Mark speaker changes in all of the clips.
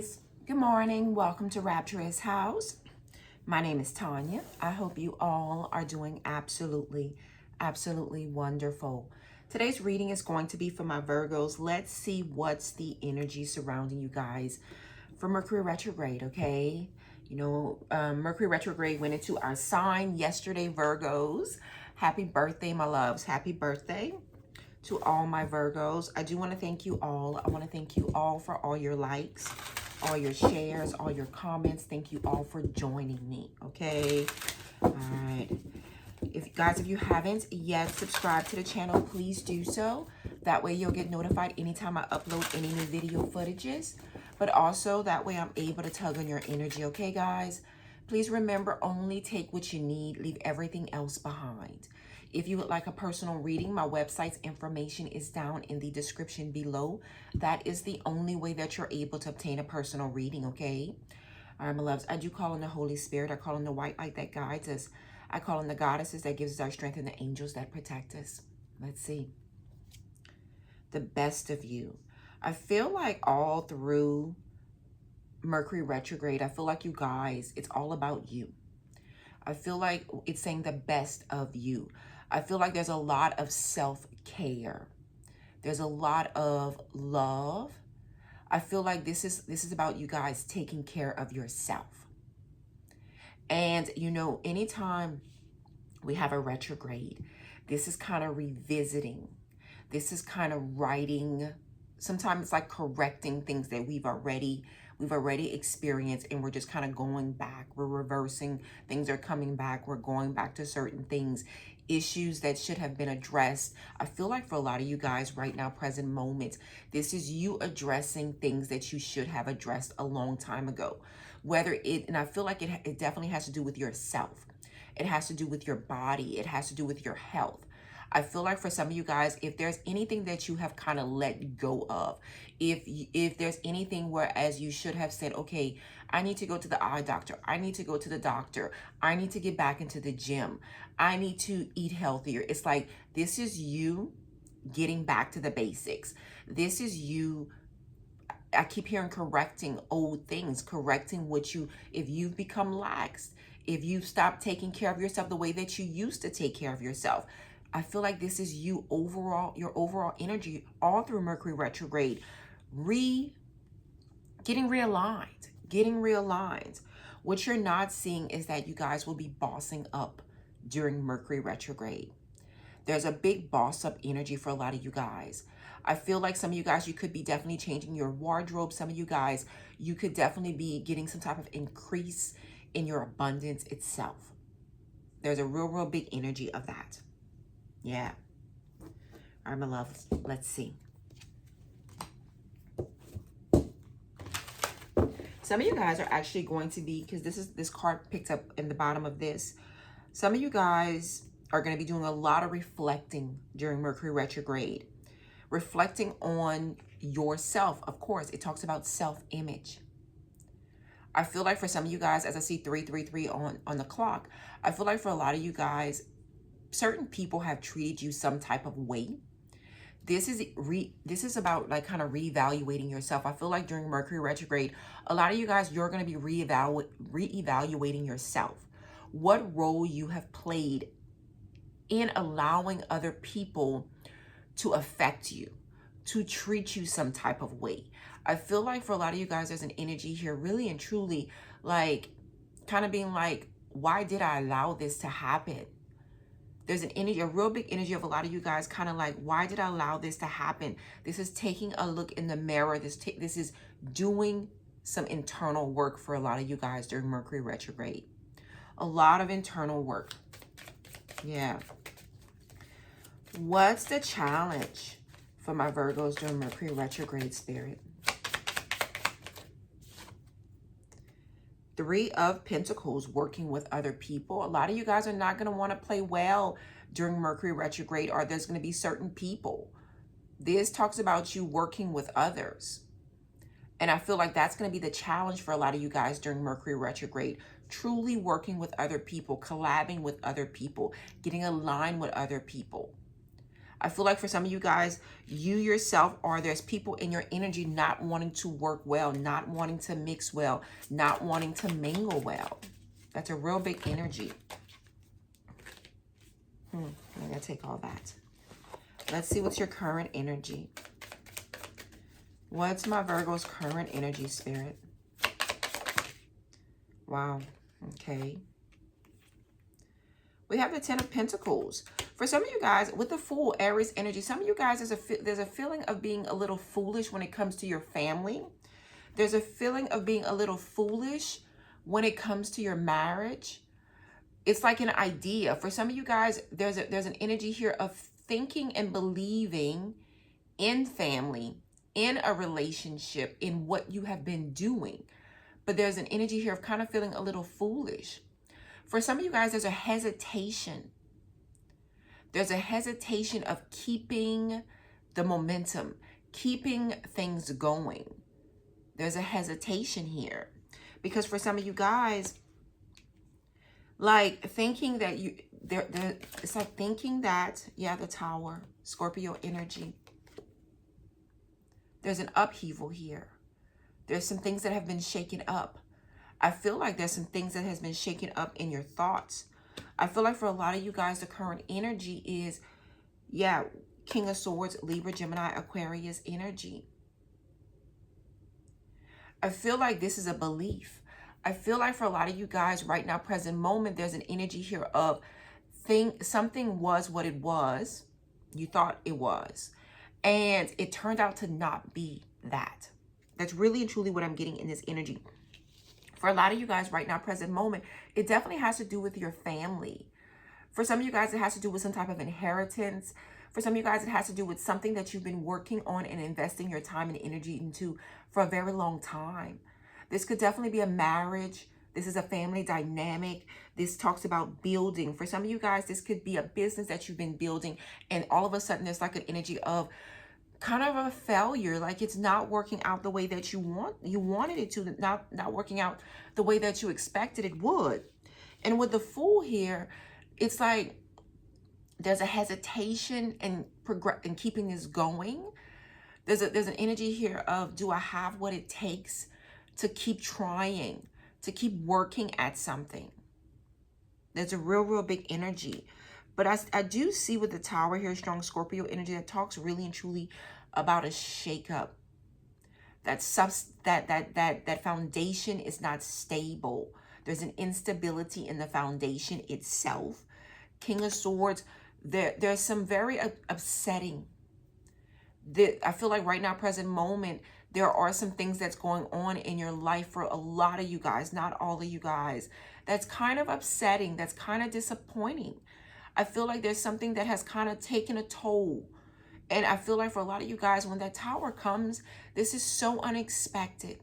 Speaker 1: guys, good morning. Welcome to Rapturous House. My name is Tonya. I hope you all are doing absolutely wonderful. Today's reading is going to be for my Virgos. Let's see what's the energy surrounding you guys for Mercury retrograde, okay? You know, Mercury retrograde went into our sign yesterday, Virgos. Happy birthday, my loves. Happy birthday to all my Virgos. I do want to thank you all. I want to thank you all for all your likes, all your shares, all your comments. Thank you all for joining me, okay? All right. If you haven't yet subscribed to the channel, please do so. That way you'll get notified anytime I upload any new video footages. But also that way I'm able to tug on your energy, okay, guys? Please remember, only take what you need. Leave everything else behind. If you would like a personal reading, my website's information is down in the description below. That is the only way that you're able to obtain a personal reading, okay? All right, my loves, I do call on the Holy Spirit. I call on the white light that guides us. I call on the goddesses that gives us our strength and the angels that protect us. Let's see. The best of you. I feel like all through Mercury retrograde, I feel like you guys, it's all about you. I feel like it's saying the best of you. I feel like there's a lot of self-care. There's a lot of love. I feel like this is about you guys taking care of yourself. And you know, anytime we have a retrograde, this is kind of revisiting. This is kind of writing. Sometimes it's like correcting things that we've already experienced, and we're just kind of going back. We're reversing. Things are coming back. We're going back to certain things, issues that should have been addressed. I feel like for a lot of you guys right now, present moment, this is you addressing things that you should have addressed a long time ago. And I feel like it definitely has to do with yourself. It has to do with your body. It has to do with your health. I feel like for some of you guys, if there's anything that you have kind of let go of, if there's anything whereas you should have said, okay, I need to go to the eye doctor, I need to go to the doctor, I need to get back into the gym, I need to eat healthier. It's like, this is you getting back to the basics. This is you, I keep hearing correcting old things, correcting if you've become lax, if you've stopped taking care of yourself the way that you used to take care of yourself. I feel like this is you overall, your overall energy all through Mercury retrograde, getting realigned. What you're not seeing is that you guys will be bossing up during Mercury retrograde. There's a big boss up energy for a lot of you guys. I feel like some of you guys, you could be definitely changing your wardrobe. Some of you guys, you could definitely be getting some type of increase in your abundance itself. There's a real big energy of that. Yeah. All right, my loves, let's see. Some of you guys are actually going to be, because this card picked up in the bottom of this. Some of you guys are going to be doing a lot of reflecting during Mercury retrograde. Reflecting on yourself. Of course, it talks about self-image. I feel like for some of you guys, as I see 333 on the clock, I feel like for a lot of you guys, certain people have treated you some type of way. This is about like kind of reevaluating yourself. I feel like during Mercury retrograde, a lot of you guys, you're going to be reevaluating yourself. What role you have played in allowing other people to affect you, to treat you some type of way. I feel like for a lot of you guys, there's an energy here really and truly like kind of being like, why did I allow this to happen? There's an energy, a real big energy of a lot of you guys kind of like, why did I allow this to happen? This is taking a look in the mirror. This is doing some internal work for a lot of you guys during Mercury retrograde. A lot of internal work. Yeah. What's the challenge for my Virgos during Mercury retrograde, Spirit? 3 of Pentacles, working with other people. A lot of you guys are not going to want to play well during Mercury retrograde, or there's going to be certain people. This talks about you working with others. And I feel like that's going to be the challenge for a lot of you guys during Mercury retrograde. Truly working with other people, collabing with other people, getting aligned with other people. I feel like for some of you guys, you yourself, or there's people in your energy not wanting to work well, not wanting to mix well, not wanting to mingle well. That's a real big energy. I'm going to take all that. Let's see what's your current energy. What's my Virgo's current energy, Spirit? Wow. Okay. We have the Ten of Pentacles. For some of you guys, with the Fool, Aries energy, some of you guys, there's a feeling of being a little foolish when it comes to your family. There's a feeling of being a little foolish when it comes to your marriage. It's like an idea. For some of you guys, there's an energy here of thinking and believing in family, in a relationship, in what you have been doing. But there's an energy here of kind of feeling a little foolish. For some of you guys, there's a hesitation. There's a hesitation of keeping the momentum, keeping things going. There's a hesitation here. Because for some of you guys, like thinking that it's like thinking that, yeah, the Tower, Scorpio energy. There's an upheaval here. There's some things that have been shaken up. I feel like there's some things that has been shaken up in your thoughts. I feel like for a lot of you guys, the current energy is, yeah, King of Swords, Libra, Gemini, Aquarius energy. I feel like this is a belief. I feel like for a lot of you guys right now, present moment, there's an energy here of something was what it was. You thought it was. And it turned out to not be that. That's really and truly what I'm getting in this energy. For a lot of you guys right now, present moment, it definitely has to do with your family. For some of you guys, it has to do with some type of inheritance. For some of you guys, it has to do with something that you've been working on and investing your time and energy into for a very long time. This could definitely be a marriage. This is a family dynamic. This talks about building. For some of you guys, this could be a business that you've been building, and all of a sudden there's like an energy of kind of a failure, like it's not working out the way that you wanted it to, not working out the way that you expected it would. And with the Fool here, it's like there's a hesitation in keeping this going. There's an energy here of, do I have what it takes to keep trying, to keep working at something? There's a real big energy. But I do see with the Tower here, strong Scorpio energy that talks really and truly about a shakeup. That foundation is not stable. There's an instability in the foundation itself. King of Swords, there's some very upsetting. I feel like right now, present moment, there are some things that's going on in your life for a lot of you guys, not all of you guys. That's kind of upsetting. That's kind of disappointing. I feel like there's something that has kind of taken a toll. And I feel like for a lot of you guys, when that Tower comes, this is so unexpected.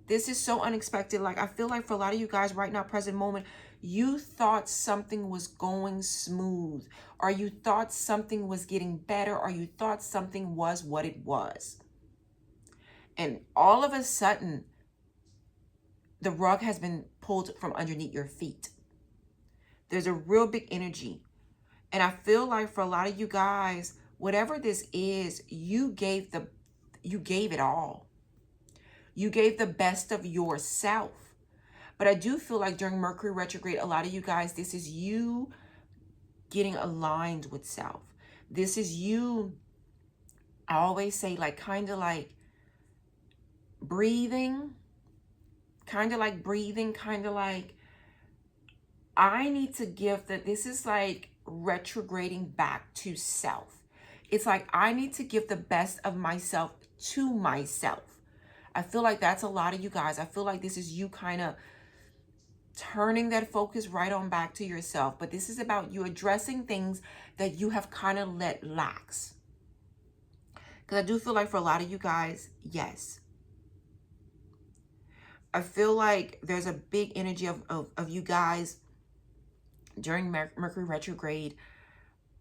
Speaker 1: This is so unexpected. Like, I feel like for a lot of you guys right now, present moment, you thought something was going smooth, or you thought something was getting better, or you thought something was what it was. And all of a sudden, the rug has been pulled from underneath your feet. There's a real big energy. And I feel like for a lot of you guys, whatever this is, you gave it all. You gave the best of yourself. But I do feel like during Mercury retrograde, a lot of you guys, this is you getting aligned with self. This is you, I always say, like kind of like breathing, kind of like I need to give that. This is like retrograding back to self. It's like I need to give the best of myself to myself. I feel like that's a lot of you guys. I feel like this is you kind of turning that focus right on back to yourself. But this is about you addressing things that you have kind of let lax. Because I do feel like for a lot of you guys, yes. I feel like there's a big energy of you guys during Mercury retrograde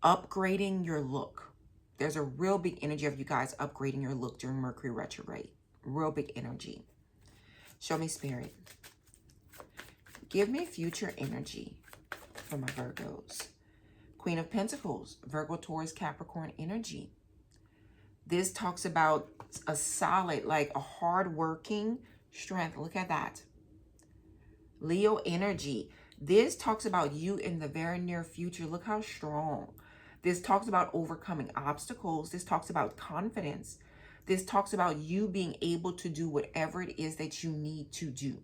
Speaker 1: upgrading your look. There's a real big energy of you guys upgrading your look during Mercury retrograde. Real big energy. Show me, Spirit. Give me future energy for my Virgos. Queen of Pentacles, Virgo, Taurus, Capricorn energy. This talks about a solid, like a hard-working strength. Look at that. Leo energy. This talks about you in the very near future. Look how strong. This talks about overcoming obstacles. This talks about confidence. This talks about you being able to do whatever it is that you need to do.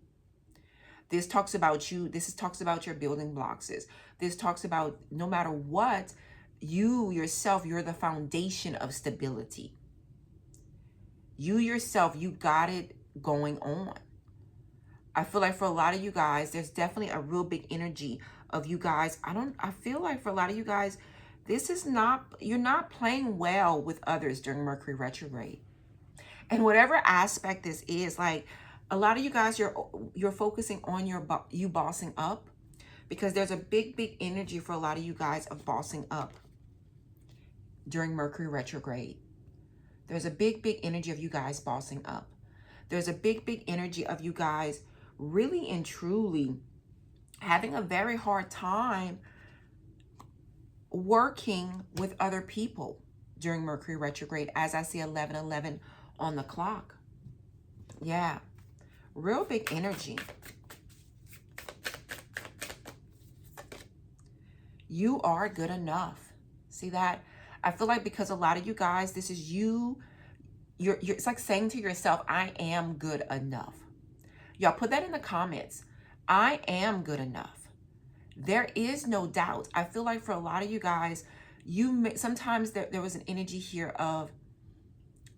Speaker 1: This talks about you. Talks about your building blocks. This talks about no matter what, you yourself, you're the foundation of stability. You yourself, you got it going on. I feel like for a lot of you guys, there's definitely a real big energy of you guys. I feel like for a lot of you guys, you're not playing well with others during Mercury retrograde. And whatever aspect this is, like a lot of you guys, you're focusing on you bossing up, because there's a big energy for a lot of you guys of bossing up during Mercury retrograde. There's a big energy of you guys bossing up. There's a big energy of you guys really and truly having a very hard time working with other people during Mercury retrograde, as I see 11:11 on the clock. Yeah, real big energy. You are good enough. See that? I feel like because a lot of you guys, this is you. It's like saying to yourself, I am good enough. Y'all put that in the comments. I am good enough. There is no doubt. I feel like for a lot of you guys, sometimes there was an energy here of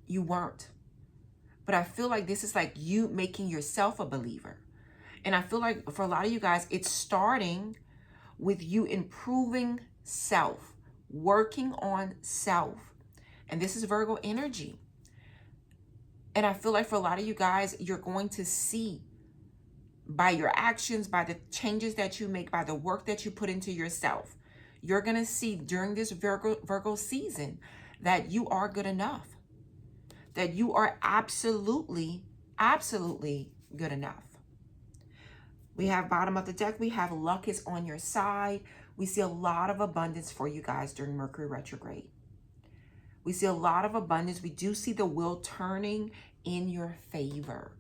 Speaker 1: you weren't. But I feel like this is like you making yourself a believer. And I feel like for a lot of you guys, it's starting with you improving self, working on self. And this is Virgo energy. And I feel like for a lot of you guys, you're going to see by your actions, by the changes that you make, by the work that you put into yourself, you're going to see during this Virgo season that you are good enough, that you are absolutely good enough. We have bottom of the deck. We have luck is on your side. We see a lot of abundance for you guys during Mercury retrograde. We see a lot of abundance. We do see the wheel turning in your favor.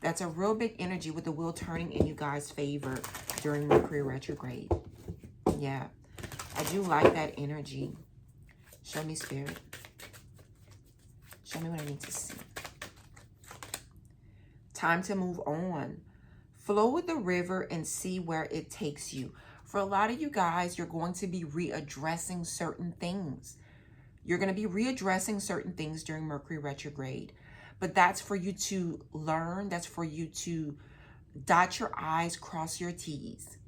Speaker 1: That's a real big energy with the wheel turning in you guys' favor during Mercury retrograde. Yeah, I do like that energy. Show me, Spirit. Show me what I need to see. Time to move on. Flow with the river and see where it takes you. For a lot of you guys, you're going to be readdressing certain things. You're going to be readdressing certain things during Mercury retrograde. But that's for you to learn. That's for you to dot your I's, cross your T's.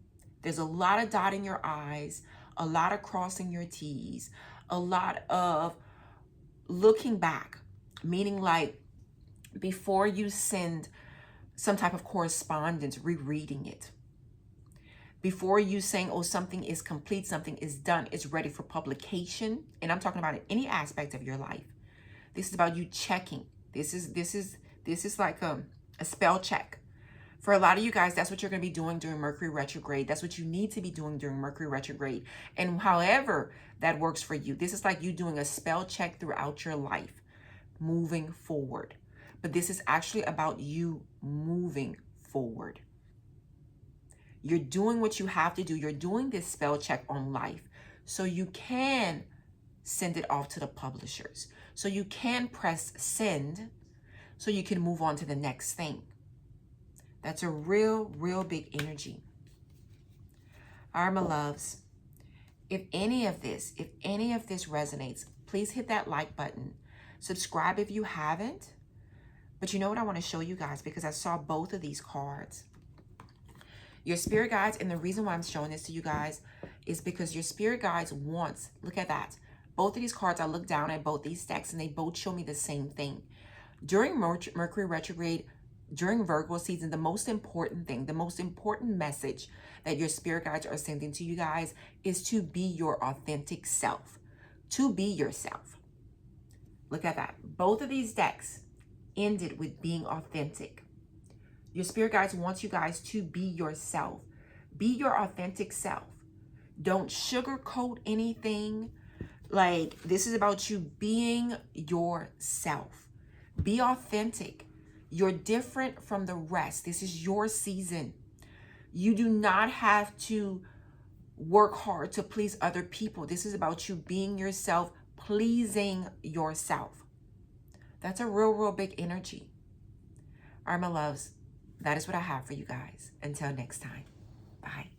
Speaker 1: There's a lot of dotting your I's, a lot of crossing your T's, a lot of looking back, meaning like before you send some type of correspondence, rereading it. Before you saying, oh, something is complete, something is done, it's ready for publication. And I'm talking about in any aspect of your life. This is about you checking. This is like a spell check. For a lot of you guys, that's what you're going to be doing during Mercury retrograde. That's what you need to be doing during Mercury retrograde. And however that works for you, this is like you doing a spell check throughout your life, moving forward. But this is actually about you moving forward. You're doing what you have to do. You're doing this spell check on life so you can send it off to the publishers. So you can press send so you can move on to the next thing. That's a real big energy. All right, my loves. If any of this resonates, please hit that like button. Subscribe if you haven't. But you know what I want to show you guys, because I saw both of these cards. Your spirit guides, and the reason why I'm showing this to you guys is because your spirit guides wants, look at that. Both of these cards, I look down at both these decks and they both show me the same thing. During Mercury retrograde, during Virgo season, the most important thing, the most important message that your spirit guides are sending to you guys is to be your authentic self, to be yourself. Look at that. Both of these decks ended with being authentic. Your spirit guides want you guys to be yourself. Be your authentic self. Don't sugarcoat anything. Like, this is about you being yourself. Be authentic. You're different from the rest. This is your season. You do not have to work hard to please other people. This is about you being yourself, pleasing yourself. That's a real, real big energy. All right, my loves, that is what I have for you guys. Until next time. Bye.